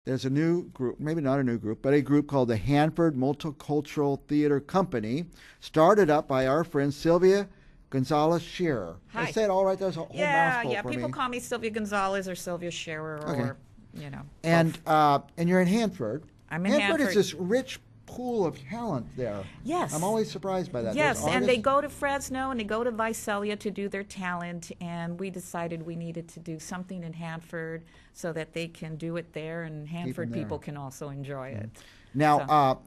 There's a new group, maybe not a new group, but a group called the Hanford Multicultural Theater Company, started up by our friend Silvia Gonzalez Scherer. Hi. I said all right. There's a whole mouthful for People me. call me Silvia Gonzalez or Sylvia Scherer or, And you're in Hanford. I'm in Hanford. is this rich pool of talent there. Yes. I'm always surprised by that. Yes, and they go to Fresno and they go to Visalia to do their talent, and we decided we needed to do something in Hanford so that they can do it there, and Hanford people can also enjoy it. Now,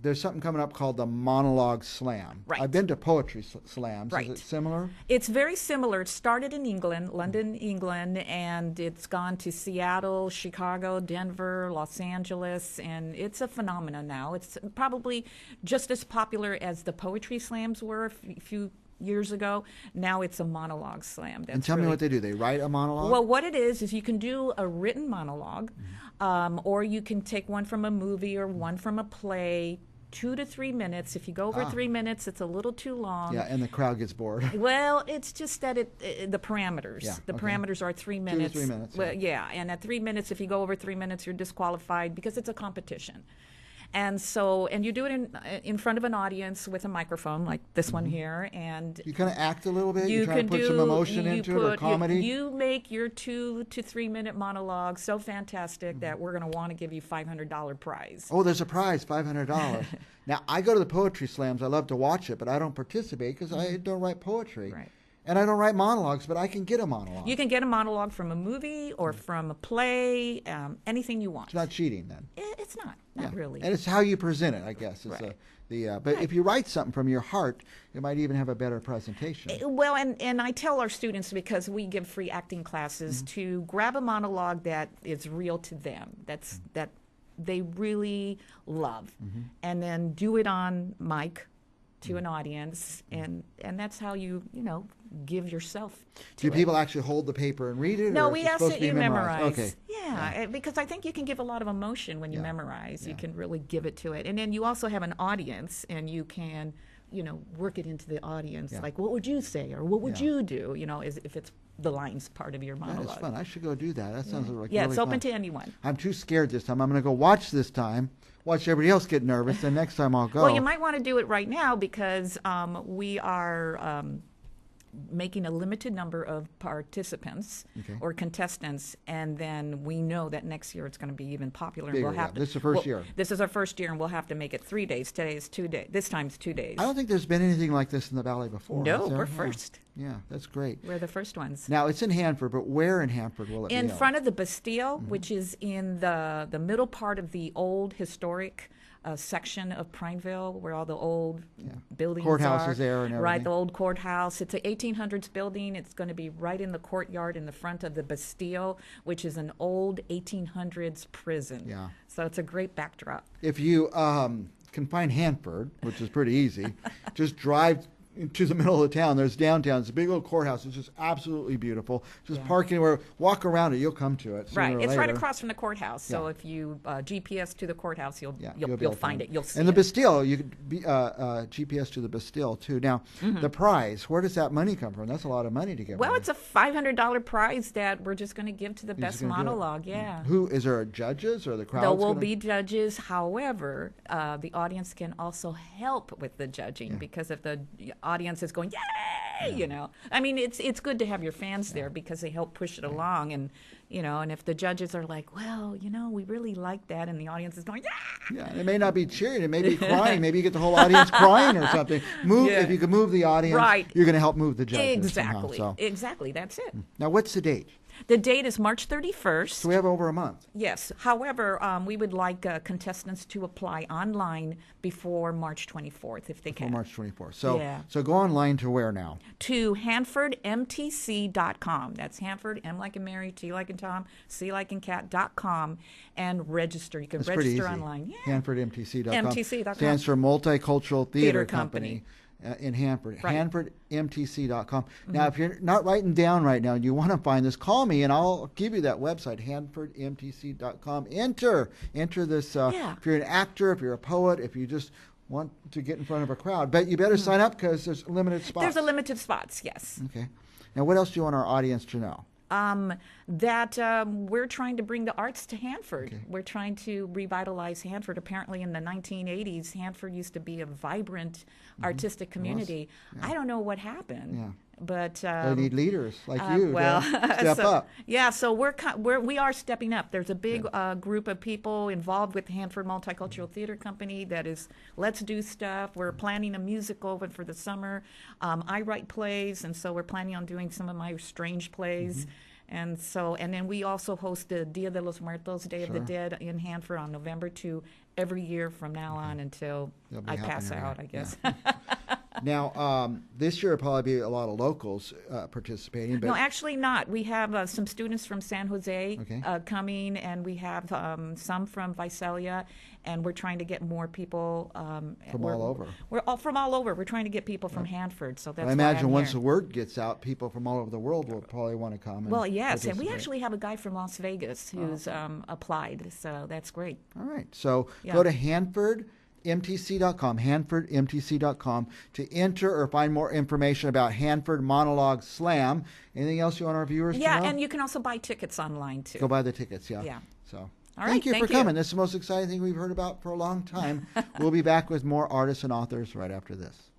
there's something coming up called the Monologue Slam. Right. I've been to poetry slams. Right. Is it similar? It's very similar. It started in England, London, England, and it's gone to Seattle, Chicago, Denver, Los Angeles, and it's a phenomenon now. It's probably just as popular as the poetry slams were a few years ago. Now it's a monologue slam. And tell me what they do. They write a monologue? Well, what it is you can do a written monologue, or you can take one from a movie or one from a play, 2 to 3 minutes. If you go over 3 minutes, it's a little too long. Yeah, and the crowd gets bored. Well, it's just that the parameters. Yeah, the parameters are 3 minutes. 2 to 3 minutes. Well, and at 3 minutes, if you go over 3 minutes, you're disqualified because it's a competition. And you do it in front of an audience with a microphone like this one here, and you kind of act a little bit. You try to put some emotion into it, or comedy. You make your 2 to 3 minute monologue so fantastic that we're going to want to give you $500 prize. Oh, there's a prize, $500. Now I go to the poetry slams. I love to watch it, but I don't participate because I don't write poetry. Right. And I don't write monologues, but I can get a monologue. You can get a monologue from a movie or from a play, anything you want. It's not cheating then. It's not really. And it's how you present it, I guess. It's Right. But if you write something from your heart, you might even have a better presentation. Well, and I tell our students, because we give free acting classes, to grab a monologue that is real to them, that they really love, and then do it on mic to an audience, and that's how you give yourself to Do people actually hold the paper and read it? No, or we is it ask supposed that to be you memorize. Okay. Yeah, because I think you can give a lot of emotion when you memorize. You can really give it to it. And then you also have an audience, and you can, work it into the audience. Yeah. Like, what would you say? Or what would you do? If it's the lines part of your That monologue. is fun. I should go do that. That sounds like Yeah, really it's open fun. to anyone. I'm too scared this time. I'm going to go watch this time. Watch everybody else get nervous, and next time I'll go. Well, you might want to do it right now because we are making a limited number of participants or contestants, and then we know that next year it's going to be even popular. Bigger, and we'll have to, This is the first year. This is our first year, and we'll have to make it 3 days. Today is 2 days. This time's 2 days. I don't think there's been anything like this in the Valley before. No, has there? we're first. Yeah, that's great. We're the first ones. Now, it's in Hanford, but where in Hanford will it be In held? front of the Bastille, which is in the middle part of the old historic section of Prineville, where all the old buildings Courthouse are. is there and everything. Right, the old courthouse. It's an 1800s building. It's going to be right in the courtyard in the front of the Bastille, which is an old 1800s prison. Yeah. So it's a great backdrop. If you can find Hanford, which is pretty easy, just drive into the middle of the town. There's downtown. It's a big old courthouse. It's just absolutely beautiful. Just park anywhere, walk around it. You'll come to it. Right, it's right later. across from the courthouse. So if you GPS to the courthouse, you'll be find it. You'll see And the it. Bastille, you could be GPS to the Bastille too. Now, the prize. Where does that money come from? That's a lot of money to give. Well, away. it's a $500 prize that we're just going to give to the best gonna do it. monologue. Yeah. Who is there? Judges or the crowd? There will be judges. However, the audience can also help with the judging because if the audience is going, yay, I mean, it's good to have your fans there because they help push it along. And, and if the judges are like, well, we really like that. And the audience is going, yeah. Yeah, it may not be cheering. It may be crying. Maybe you get the whole audience crying or something. If you can move the audience, you're going to help move the judges. Exactly. Somehow, so. Exactly. That's it. Now, what's the date? The date is March 31st. So we have over a month. Yes. However, we would like contestants to apply online before March 24th, if they can. March 24th. So go online to where now? To HanfordMTC.com. That's Hanford, M like in Mary, T like in Tom, C like in cat.com, and register. You can That's pretty register easy. online. Yeah. HanfordMTC.com. MTC.com. Stands for Multicultural Theater Company. Company. In Hanford, Right. HanfordMTC.com. Now, if you're not writing down right now and you want to find this, call me and I'll give you that website, HanfordMTC.com. Enter this. If you're an actor, if you're a poet, if you just want to get in front of a crowd. But you better sign up because there's limited spots. There's a limited spots, yes. Okay. Now, what else do you want our audience to know? that we're trying to bring the arts to Hanford. Okay. We're trying to revitalize Hanford. Apparently in the 1980s, Hanford used to be a vibrant artistic community. Yeah. I don't know what happened. Yeah. But they need leaders like you well, to step up. Yeah, so we are stepping up. There's a big group of people involved with the Hanford Multicultural Theater Company that is, let's do stuff. We're planning a musical for the summer. I write plays, and so we're planning on doing some of my strange plays. And then we also host the Dia de los Muertos, Day of the Dead, in Hanford on November 2 every year from now on until I pass out, I guess. Yeah. Now, this year will probably be a lot of locals participating. But no, actually not. We have some students from San Jose coming, and we have some from Visalia, and we're trying to get more people. From all over. We're all from all over. We're trying to get people from Hanford, so that's I imagine why I'm once here. the word gets out, people from all over the world will probably want to come. Well, yes, and we actually have a guy from Las Vegas who's applied, so that's great. All right, so go to HanfordMTC.com, HanfordMTC.com to enter or find more information about Hanford Monologue Slam. Anything else you want our viewers to know? Yeah, and you can also buy tickets online, too. Go buy the tickets, yeah. Yeah. So, all right, thank you for coming. This is the most exciting thing we've heard about for a long time. We'll be back with more artists and authors right after this.